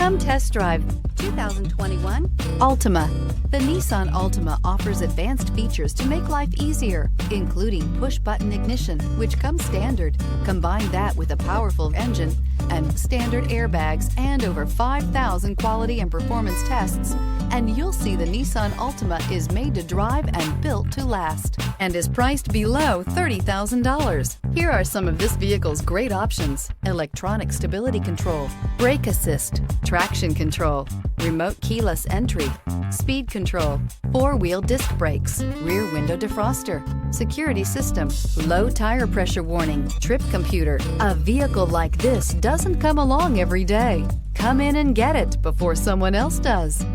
Come test drive 2021 Altima. The Nissan Altima offers advanced features to make life easier, including push-button ignition, which comes standard. Combine that with a powerful engine and standard airbags and over 5,000 quality and performance tests, and you'll see the Nissan Altima is made to drive and built to last, and is priced below $30,000. Here are some of this vehicle's great options: electronic stability control, brake assist, traction control, remote keyless entry, speed control, four-wheel disc brakes, rear window defroster, security system, low tire pressure warning, trip computer. A vehicle like this doesn't come along every day. Come in and get it before someone else does.